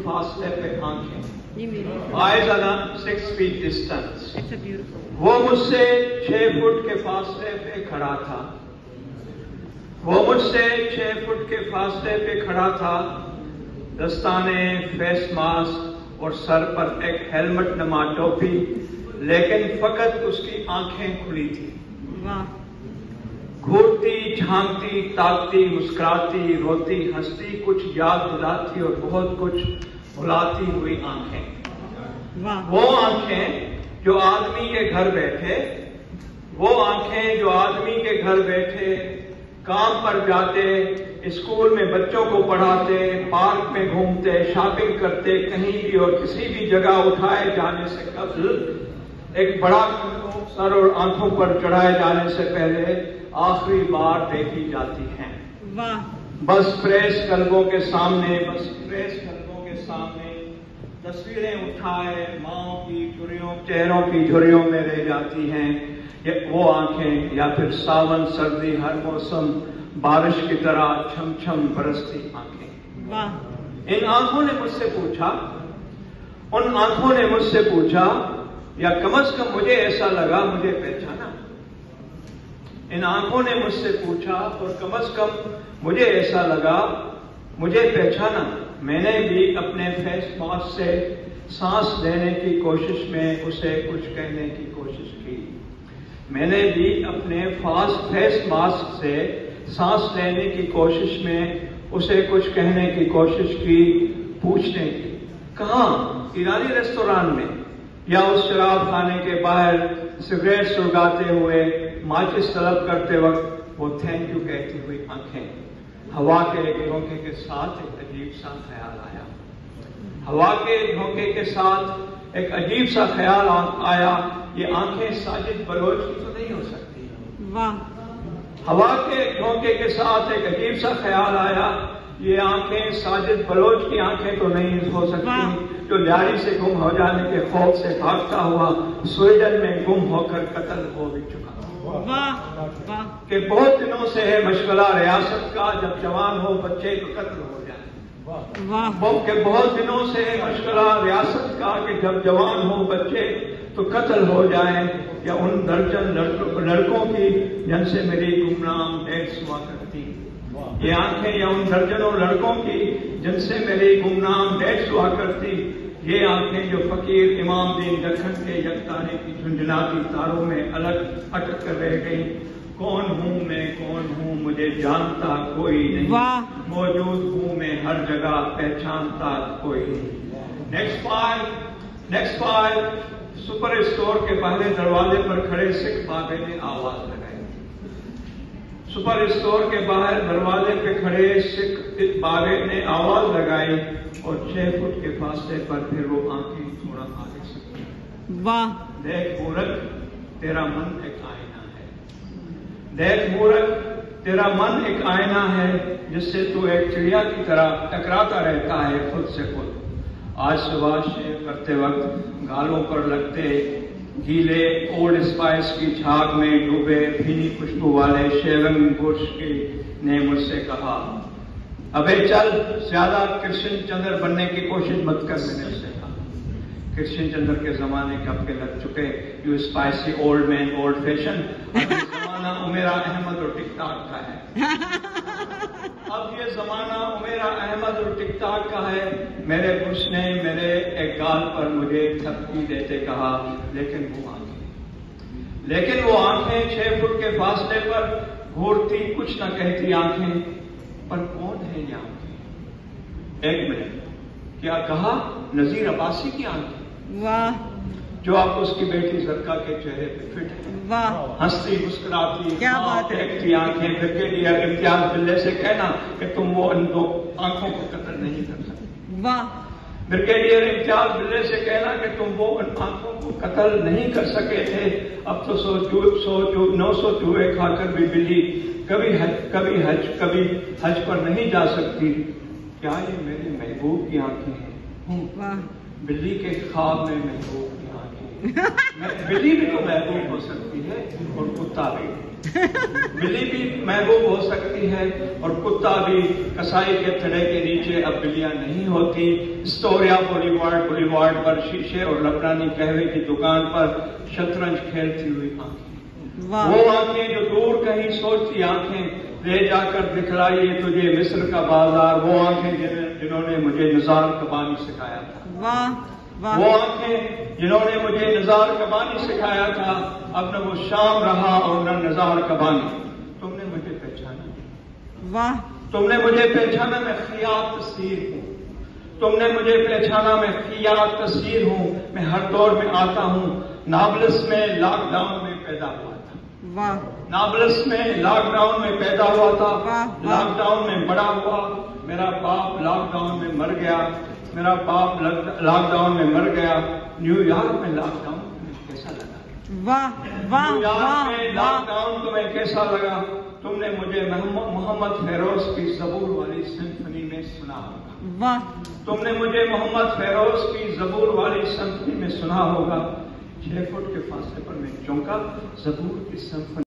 فاصلے پہ آنکھیں، eyes are 6 feet distance. وہ مجھ سے 6 فٹ کے فاصلے پہ کھڑا تھا، وہ مجھ سے 6 فٹ کے فاصلے پہ کھڑا تھا، دستانے، فیس ماسک اور سر پر ایک ہیلمٹ نما ٹوپی، لیکن فقط اس کی آنکھیں کھلی تھی۔ گھورتی، جھانکتی، تاکتی، مسکراتی، روتی، ہنستی، کچھ یاد دلاتی اور بہت کچھ بھلاتی ہوئی آنکھیں۔ وہ آنکھیں جو آدمی کے گھر بیٹھے، وہ آنکھیں جو آدمی کے گھر بیٹھے کام پر جاتے، اسکول میں بچوں کو پڑھاتے، پارک میں گھومتے، شاپنگ کرتے، کہیں بھی اور کسی بھی جگہ اٹھائے جانے سے قبل ایک بڑا سر اور آنکھوں پر چڑھائے جانے سے پہلے آخری بار دیکھی جاتی ہیں۔ بس فریش قلبوں کے سامنے، بس فریش قلبوں کے سامنے تصویریں اٹھائے ماؤں کی جھریوں، چہروں کی جھریوں میں رہ جاتی ہیں وہ آنکھیں، یا پھر ساون سردی ہر موسم بارش کی طرح چھم چھم برستی آنکھیں۔ ان آنکھوں نے مجھ سے پوچھا، ان آنکھوں نے مجھ سے پوچھا، یا کم از کم مجھے ایسا لگا مجھے پہچانا۔ ان آنکھوں نے مجھ سے پوچھا اور کم از کم مجھے ایسا لگا مجھے پہچانا۔ میں نے بھی اپنے فیس ماسک سے سانس لینے کی کوشش میں اسے کچھ کہنے کی کوشش کی۔ میں نے بھی اپنے فیس ماسک سے سانس لینے کی کوشش میں اسے کچھ کہنے کی کوشش کی، پوچھنے کی۔ کہاں؟ ایرانی ریستوران میں، یا اس شراب خانے کے باہر سگریٹ سلگاتے ہوئے، ماچس طلب کرتے وقت وہ تھینک یو کہتی ہوئی آنکھیں۔ ہوا کے ایک جھونکے کے ساتھ ایک عجیب سا خیال آیا، ہوا کے جھونکے کے ساتھ ایک عجیب سا خیال آیا، یہ آنکھیں ساجد بلوچ کی تو نہیں ہو سکتی۔ ہوا کے جھونکے کے ساتھ ایک عجیب سا خیال آیا، یہ آنکھیں ساجد بلوچ کی آنکھیں تو نہیں ہو سکتی، جو لیاری سے گم ہو جانے کے خوف سے بھاگتا ہوا سویڈن میں گم ہو کر قتل ہو بھی چکا، کہ بہت دنوں سے ہے مشغلہ ریاست کا، جب جوان ہو بچے تو قتل ہو جائے۔ کہ بہت دنوں سے ہے مشغلہ ریاست کا، کہ جب جوان ہو بچے تو قتل ہو جائیں، یا ان درجن لڑکوں کی جن سے میری گمنام ڈیٹس ہوا کرتی، یہ آنکھیں یا ان درجنوں لڑکوں کی جن سے میری گمنام ڈیٹس ہوا کرتی، یہ آنکھیں جو فقیر امام دین دکن کے یکتانے کی جھنجھلاتی تاروں میں الگ اٹک کر رہ گئی۔ کون ہوں میں، کون ہوں مجھے جانتا کوئی نہیں، موجود ہوں میں ہر جگہ پہچانتا کوئی نہیں۔ نیکسٹ فائل سپر اسٹور کے پہلے دروازے پر کھڑے سکھ بابے نے آواز لگائی۔ سپر اسٹور کے باہر دروازے پہ کھڑے سکھ بابے نے آواز لگائی، اور 6 فٹ کے فاصلے پر پھر وہ آنکھیں تھوڑا آگے سکتی۔ دیکھ مورخ، تیرا من ایک آئینہ ہے، دیکھ مورخ، تیرا من ایک آئینہ ہے، جس سے تو ایک چڑیا کی طرح ٹکراتا رہتا ہے خود سے خود۔ آج صبح شیو کرتے وقت گالوں پر لگتے گیلے اولڈ اسپائس کی جھاگ میں ڈوبے بھینی خوشبو والے شیونگ برش نے مجھ سے کہا، ابے چل، زیادہ کرشن چندر بننے کی کوشش مت کر۔ میں نے اس سے کہا، کرشن چندر کے زمانے کب کے لگ چکے، you spicy old man, old fashion. اب یہ زمانہ عمیرہ احمد اور ٹک ٹاک کا ہے، اب یہ زمانہ عمیرہ احمد اور ٹک ٹاک کا ہے۔ میرے برش نے میرے ایک گال پر مجھے تھپکی دیتے کہا، لیکن وہ آنکھیں 6 فٹ کے فاصلے پر گھورتی، کچھ نہ کہتی آنکھیں، پر کون ہے یہ آنکھیں؟ ایک منٹ، کیا کہا؟ نذیر عباسی کی آنکھیں، جو آپ اس کی بیٹی زرکا کے چہرے پہ فٹ ہے، ہنستی مسکراتی پھینکتی آنکھیں۔ بریگیڈیئر امتیاز بلے سے کہنا کہ تم وہ ان دو آنکھوں کو قتل نہیں کر سکتے، بریگیڈیئر امتیاز بلے سے کہنا کہ تم وہ ان آنکھوں کو قتل نہیں کر سکے تھے۔ اب تو 900 چوہے کھا کر بھی بلی کبھی حج پر نہیں جا سکتی۔ کیا یہ میرے محبوب کی آنکھیں ہیں؟ بلی کے خواب میں محبوب کی آنکھیں، بلی بھی تو محبوب ہو سکتی ہے اور کتا بھی. بلی بھی محبوب ہو سکتی ہے اور کتا بھی. کسائی کے تھڑے کے نیچے اب بلیاں نہیں ہوتی. اسٹوریا بولیوارڈ پر شیشے اور لبنانی قہوے کی دکان پر شطرنج کھیلتی ہوئی آنکھیں. وہ آنکھیں جو دور کہیں سوچتی آنکھیں لے جا کر دکھلائیے تجھے مصر کا بازار. وہ آنکھیں جنہوں نے مجھے نزار کبانی سکھایا تھا. وہ آنکھیں جنہوں نے مجھے نزار کبانی سکھایا تھا. اب نہ وہ شام رہا اور نہ نزار کبانی. تم نے مجھے پہچانا. تم نے مجھے پہچانا میں خیال تصویر ہوں. تم نے مجھے پہچانا میں خیال تصویر ہوں. میں ہر دور میں آتا ہوں. نابلس میں لاک ڈاؤن میں پیدا ہوا تھا. نابلس میں لاک ڈاؤن میں پیدا ہوا تھا. لاک ڈاؤن میں بڑا ہوا. میرا باپ لاک ڈاؤن میں مر گیا. میرا باپ لاک ڈاؤن میں مر گیا. نیو یارک میں لاک ڈاؤن تمہیں کیسا لگا؟ نیو یارک میں لاک ڈاؤن تمہیں کیسا لگا؟ تم نے مجھے محمد فیروز کی زبور والی سمفنی میں سنا ہوگا. تم نے مجھے محمد فیروز کی زبور والی سمفنی میں سنا ہوگا. 6 فٹ کے فاصلے پر میں چونکا. زبور کی سمفنی